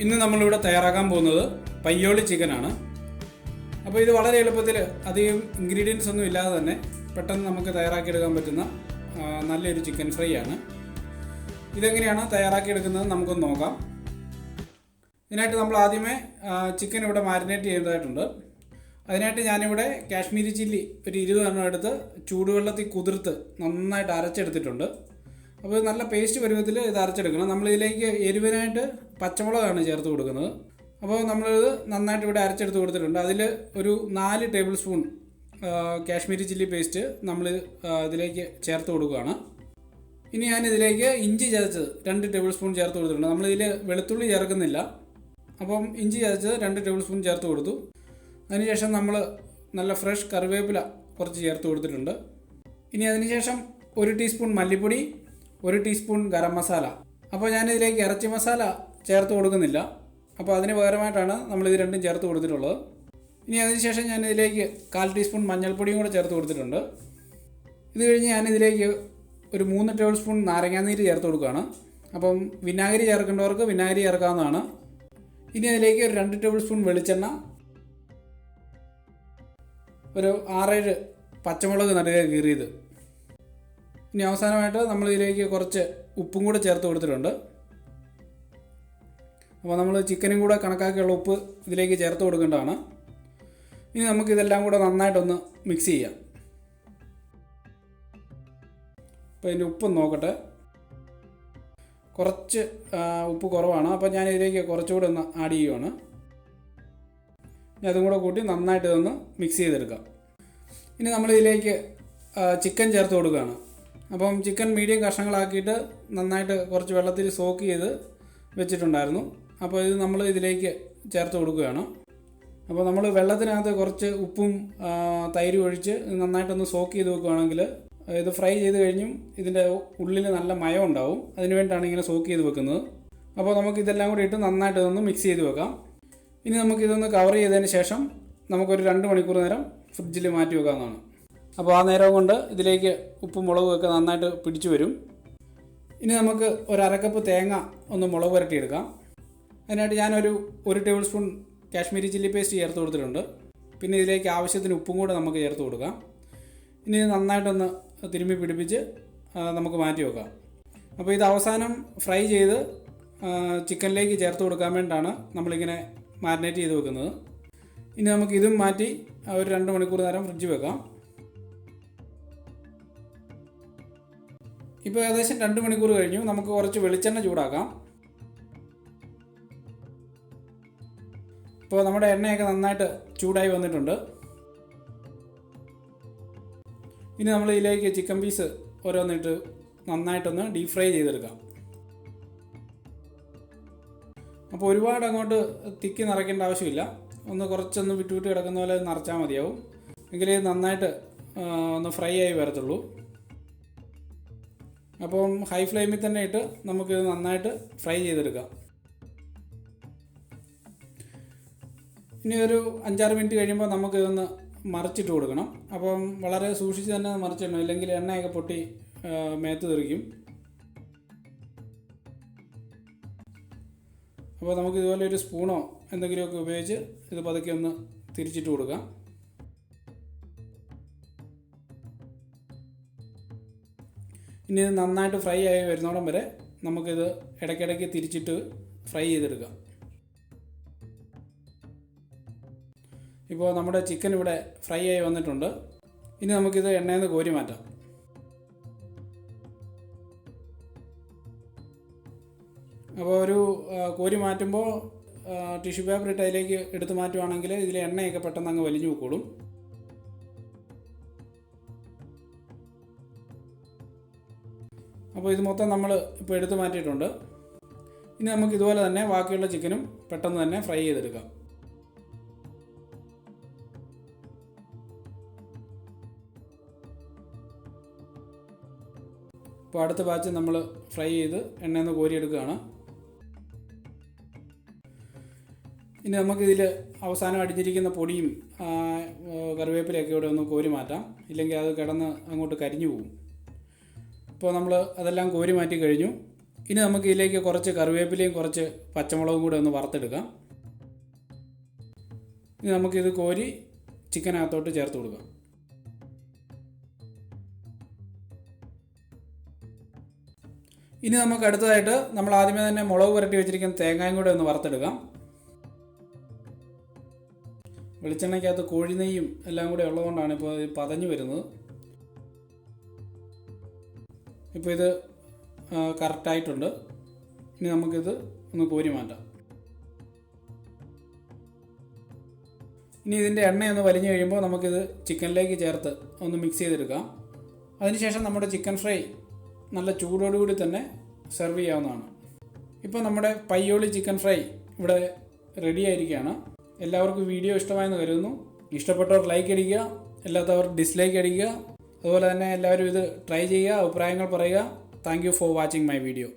ഇന്ന് നമ്മളിവിടെ തയ്യാറാക്കാൻ പോകുന്നത് പയ്യോളി ചിക്കനാണ്. അപ്പോൾ ഇത് വളരെ എളുപ്പത്തിൽ അധികം ഇൻഗ്രീഡിയൻസ് ഒന്നും ഇല്ലാതെ തന്നെ പെട്ടെന്ന് നമുക്ക് തയ്യാറാക്കിയെടുക്കാൻ പറ്റുന്ന നല്ലൊരു ചിക്കൻ ഫ്രൈ ആണ്. ഇതെങ്ങനെയാണ് തയ്യാറാക്കിയെടുക്കുന്നത് നമുക്കൊന്ന് നോക്കാം. ഇതിനായിട്ട് നമ്മൾ ആദ്യമേ ചിക്കൻ ഇവിടെ മാരിനേറ്റ് ചെയ്തതായിട്ടുണ്ട്. അതിനായിട്ട് ഞാനിവിടെ കാശ്മീരി ചില്ലി ഒരു 20 എണ്ണം എടുത്ത് ചൂടുവെള്ളത്തിൽ കുതിർത്ത് നന്നായിട്ട് അരച്ചെടുത്തിട്ടുണ്ട്. അപ്പോൾ നല്ല പേസ്റ്റ് പരുവത്തിൽ ഇത് അരച്ചെടുക്കണം. നമ്മളിതിലേക്ക് എരിവിനായിട്ട് പച്ചമുളകാണ് ചേർത്ത് കൊടുക്കുന്നത്. അപ്പോൾ നമ്മളിത് നന്നായിട്ട് ഇവിടെ അരച്ചെടുത്ത് കൊടുത്തിട്ടുണ്ട്. അതിൽ ഒരു 4 table spoon Kashmiri chilli paste നമ്മൾ ഇതിലേക്ക് ചേർത്ത് കൊടുക്കുകയാണ്. ഇനി ഞാനിതിലേക്ക് ഇഞ്ചി ചതച്ചത് 2 ടേബിൾ സ്പൂൺ ചേർത്ത് കൊടുത്തിട്ടുണ്ട്. നമ്മളിതിൽ വെളുത്തുള്ളി ചേർക്കുന്നില്ല. അപ്പം ഇഞ്ചി ചതച്ചത് 2 ടേബിൾ സ്പൂൺ ചേർത്ത് കൊടുത്തു. അതിനുശേഷം നമ്മൾ നല്ല ഫ്രഷ് കറിവേപ്പില കുറച്ച് ചേർത്ത് കൊടുത്തിട്ടുണ്ട്. ഇനി അതിനുശേഷം 1 ടീസ്പൂൺ മല്ലിപ്പൊടി, 1 ടീസ്പൂൺ ഗരം മസാല. അപ്പോൾ ഞാനിതിലേക്ക് ഇറച്ചി മസാല ചേർത്ത് കൊടുക്കുന്നില്ല. അപ്പോൾ അതിന് പകരമായിട്ടാണ് നമ്മളിത് രണ്ടും ചേർത്ത് കൊടുത്തിട്ടുള്ളത്. ഇനി അതിനുശേഷം ഞാനിതിലേക്ക് 1/4 ടീസ്പൂൺ മഞ്ഞൾപ്പൊടിയും കൂടെ ചേർത്ത് കൊടുത്തിട്ടുണ്ട്. ഇത് കഴിഞ്ഞ് ഞാനിതിലേക്ക് ഒരു 3 ടേബിൾ സ്പൂൺ നാരങ്ങാനീര് ചേർത്ത് കൊടുക്കുകയാണ്. അപ്പം വിനാഗിരി ചേർക്കേണ്ടവർക്ക് വിനാഗിരി ചേർക്കാവുന്നതാണ്. ഇനി അതിലേക്ക് ഒരു 2 ടേബിൾ സ്പൂൺ വെളിച്ചെണ്ണ, ഒരു 6-7 പച്ചമുളക് നടുക കീറിയത്. ഇനി അവസാനമായിട്ട് നമ്മളിതിലേക്ക് കുറച്ച് ഉപ്പും കൂടെ ചേർത്ത് കൊടുത്തിട്ടുണ്ട്. അപ്പോൾ നമ്മൾ ചിക്കനും കൂടെ കണക്കാക്കിയുള്ള ഉപ്പ് ഇതിലേക്ക് ചേർത്ത് കൊടുക്കേണ്ടതാണ്. ഇനി നമുക്കിതെല്ലാം കൂടെ നന്നായിട്ടൊന്ന് മിക്സ് ചെയ്യാം. അപ്പോൾ ഇതിൻ്റെ ഉപ്പ് നോക്കട്ടെ. കുറച്ച് ഉപ്പ് കുറവാണ്. അപ്പോൾ ഞാനിതിലേക്ക് കുറച്ചുകൂടെ ഒന്ന് ആഡ് ചെയ്യുവാണ്. ഇനി അതും കൂടെ കൂട്ടി നന്നായിട്ട് ഇതൊന്ന് മിക്സ് ചെയ്തെടുക്കാം. ഇനി നമ്മളിതിലേക്ക് ചിക്കൻ ചേർത്ത് കൊടുക്കുകയാണ്. അപ്പം ചിക്കൻ മീഡിയം കഷ്ണങ്ങളാക്കിയിട്ട് നന്നായിട്ട് കുറച്ച് വെള്ളത്തിൽ സോക്ക് ചെയ്ത് വെച്ചിട്ടുണ്ടായിരുന്നു. അപ്പോൾ ഇത് നമ്മൾ ഇതിലേക്ക് ചേർത്ത് കൊടുക്കുകയാണ്. അപ്പോൾ നമ്മൾ വെള്ളത്തിനകത്ത് കുറച്ച് ഉപ്പും തൈരും ഒഴിച്ച് നന്നായിട്ടൊന്ന് സോക്ക് ചെയ്ത് വെക്കുകയാണെങ്കിൽ ഇത് ഫ്രൈ ചെയ്ത് കഴിഞ്ഞും ഇതിൻ്റെ ഉള്ളിൽ നല്ല മയം ഉണ്ടാവും. അതിന് വേണ്ടിയിട്ടാണ് ഇങ്ങനെ സോക്ക് ചെയ്ത് വെക്കുന്നത്. അപ്പോൾ നമുക്ക് ഇതെല്ലാം കൂടി ഇട്ട് നന്നായിട്ട് ഇതൊന്ന് മിക്സ് ചെയ്ത് വെക്കാം. ഇനി നമുക്കിതൊന്ന് കവർ ചെയ്തതിന് ശേഷം നമുക്കൊരു 2 മണിക്കൂർ നേരം ഫ്രിഡ്ജിൽ മാറ്റി വെക്കാവുന്നതാണ്. അപ്പോൾ ആ നേരം കൊണ്ട് ഇതിലേക്ക് ഉപ്പും മുളകും ഒക്കെ നന്നായിട്ട് പിടിച്ചു വരും. ഇനി നമുക്ക് ഒരു 1/2 കപ്പ് തേങ്ങ ഒന്ന് മുളക് പുരട്ടിയെടുക്കാം. അതിനായിട്ട് ഞാനൊരു 1 table spoon Kashmiri chilli paste ചേർത്ത് കൊടുത്തിട്ടുണ്ട്. പിന്നെ ഇതിലേക്ക് ആവശ്യത്തിന് ഉപ്പും കൂടെ നമുക്ക് ചേർത്ത് കൊടുക്കാം. ഇനി നന്നായിട്ടൊന്ന് തിരുമ്മി പിടിപ്പിച്ച് നമുക്ക് മാറ്റി വെക്കാം. അപ്പോൾ ഇത് അവസാനം ഫ്രൈ ചെയ്ത് ചിക്കനിലേക്ക് ചേർത്ത് കൊടുക്കാൻ വേണ്ടിയിട്ടാണ് നമ്മളിങ്ങനെ മാരിനേറ്റ് ചെയ്ത് വെക്കുന്നത്. ഇനി നമുക്ക് ഇതും മാറ്റി ഒരു 2 മണിക്കൂർ നേരം ഫ്രിഡ്ജിൽ വെക്കാം. ഇപ്പോൾ ഏകദേശം 2 മണിക്കൂർ കഴിഞ്ഞു. നമുക്ക് കുറച്ച് വെളിച്ചെണ്ണ ചൂടാക്കാം. ഇപ്പോൾ നമ്മുടെ എണ്ണയൊക്കെ നന്നായിട്ട് ചൂടായി വന്നിട്ടുണ്ട്. ഇനി നമ്മൾ ഇതിലേക്ക് ചിക്കൻ പീസ് ഓരോന്നിട്ട് നന്നായിട്ടൊന്ന് ഡീപ് ഫ്രൈ ചെയ്തെടുക്കാം. അപ്പോൾ ഒരുപാട് അങ്ങോട്ട് തിക്കി നിറയ്ക്കേണ്ട ആവശ്യമില്ല. ഒന്ന് കുറച്ചൊന്ന് വിട്ടുവിട്ട് കിടക്കുന്ന പോലെ നിറച്ചാൽ മതിയാവും. എങ്കിലേ നന്നായിട്ട് ഒന്ന് ഫ്രൈ ആയി വരത്തുള്ളൂ. അപ്പം ഹൈ ഫ്ലെയിമിൽ തന്നെ ഇട്ട് നമുക്കിത് നന്നായിട്ട് ഫ്രൈ ചെയ്തെടുക്കാം. ഇനി ഒരു 5-6 മിനിറ്റ് കഴിയുമ്പോൾ നമുക്കിതൊന്ന് മറിച്ചിട്ട് കൊടുക്കണം. അപ്പം വളരെ സൂക്ഷിച്ച് തന്നെ മറിച്ചിടണം, ഇല്ലെങ്കിൽ എണ്ണയൊക്കെ പൊട്ടി മേത്ത് തെറിക്കും. അപ്പോൾ നമുക്ക് ഇതുപോലെ ഒരു സ്പൂണോ എന്തെങ്കിലുമൊക്കെ ഉപയോഗിച്ച് ഇത് പതുക്കെ ഒന്ന് തിരിച്ചിട്ട് കൊടുക്കാം. ഇനി ഇത് നന്നായിട്ട് ഫ്രൈ ആയി വരുന്നോടം വരെ നമുക്കിത് ഇടയ്ക്കിടയ്ക്ക് തിരിച്ചിട്ട് ഫ്രൈ ചെയ്തെടുക്കാം. ഇപ്പോൾ നമ്മുടെ ചിക്കൻ ഇവിടെ ഫ്രൈ ആയി വന്നിട്ടുണ്ട്. ഇനി നമുക്കിത് എണ്ണയിൽ നിന്ന് കോരി മാറ്റാം. അപ്പോൾ ഒരു കോരി മാറ്റുമ്പോൾ ടിഷ്യൂ പേപ്പർ ഇട്ട് അതിലേക്ക് എടുത്ത് മാറ്റുവാണെങ്കിൽ ഇതിലെ എണ്ണയൊക്കെ പെട്ടെന്ന് അങ്ങ് വലിഞ്ഞു പോയിക്കോളും. അപ്പോൾ ഇത് മൊത്തം നമ്മൾ ഇപ്പോൾ എടുത്ത് മാറ്റിയിട്ടുണ്ട്. ഇനി നമുക്ക് ഇതുപോലെ തന്നെ ബാക്കിയുള്ള ചിക്കനും പെട്ടെന്ന് തന്നെ ഫ്രൈ ചെയ്തെടുക്കാം. അപ്പോൾ അടുത്ത ബാച്ച് നമ്മൾ ഫ്രൈ ചെയ്ത് എണ്ണയിൽ നിന്ന് കോരിയെടുക്കുകയാണ്. ഇനി നമുക്കിതിൽ അവസാനം അടിഞ്ഞിരിക്കുന്ന പൊടിയും കറിവേപ്പിലയൊക്കെ ഇവിടെ ഒന്ന് കോരി മാറ്റാം. ഇല്ലെങ്കിൽ അത് കിടന്ന് അങ്ങോട്ട് കരിഞ്ഞു പോകും. അപ്പോൾ നമ്മൾ അതെല്ലാം കോരി മാറ്റി കഴിഞ്ഞു. ഇനി നമുക്ക് ഇതിലേക്ക് കുറച്ച് കറിവേപ്പിലയും കുറച്ച് പച്ചമുളകും കൂടെ ഒന്ന് വറുത്തെടുക്കാം. ഇനി നമുക്കിത് കോരി ചിക്കനകത്തോട്ട് ചേർത്ത് കൊടുക്കാം. ഇനി നമുക്ക് അടുത്തതായിട്ട് നമ്മൾ ആദ്യമേ തന്നെ മുളക് പുരട്ടി വെച്ചിരിക്കുന്ന തേങ്ങയും കൂടെ ഒന്ന് വറുത്തെടുക്കാം. വെളിച്ചെണ്ണയ്ക്കകത്ത് കോഴിനെയ്യും എല്ലാം കൂടെ ഉള്ളതുകൊണ്ടാണ് ഇപ്പോൾ ഇത് പതഞ്ഞു വരുന്നത്. ഇപ്പോൾ ഇത് കറക്റ്റായിട്ടുണ്ട്. ഇനി നമുക്കിത് ഒന്ന് കോരി മാറ്റാം. ഇനി ഇതിൻ്റെ എണ്ണയൊന്ന് വലിഞ്ഞു കഴിയുമ്പോൾ നമുക്കിത് ചിക്കനിലേക്ക് ചേർത്ത് ഒന്ന് മിക്സ് ചെയ്തെടുക്കാം. അതിനുശേഷം നമ്മുടെ ചിക്കൻ ഫ്രൈ നല്ല ചൂടോടുകൂടി തന്നെ സെർവ് ചെയ്യാവുന്നതാണ്. ഇപ്പോൾ നമ്മുടെ പയ്യോളി ചിക്കൻ ഫ്രൈ ഇവിടെ റെഡി ആയിരിക്കുകയാണ്. എല്ലാവർക്കും വീഡിയോ ഇഷ്ടമായെന്ന് കരുതുന്നു. ഇഷ്ടപ്പെട്ടവർ ലൈക്ക് അടിക്കുക, അല്ലാത്തവർ ഡിസ്ലൈക്ക് അടിക്കുക. അതുപോലെ തന്നെ എല്ലാവരും ഇത് ട്രൈ ചെയ്യുക, അഭിപ്രായങ്ങൾ പറയുക. Thank you for watching my video.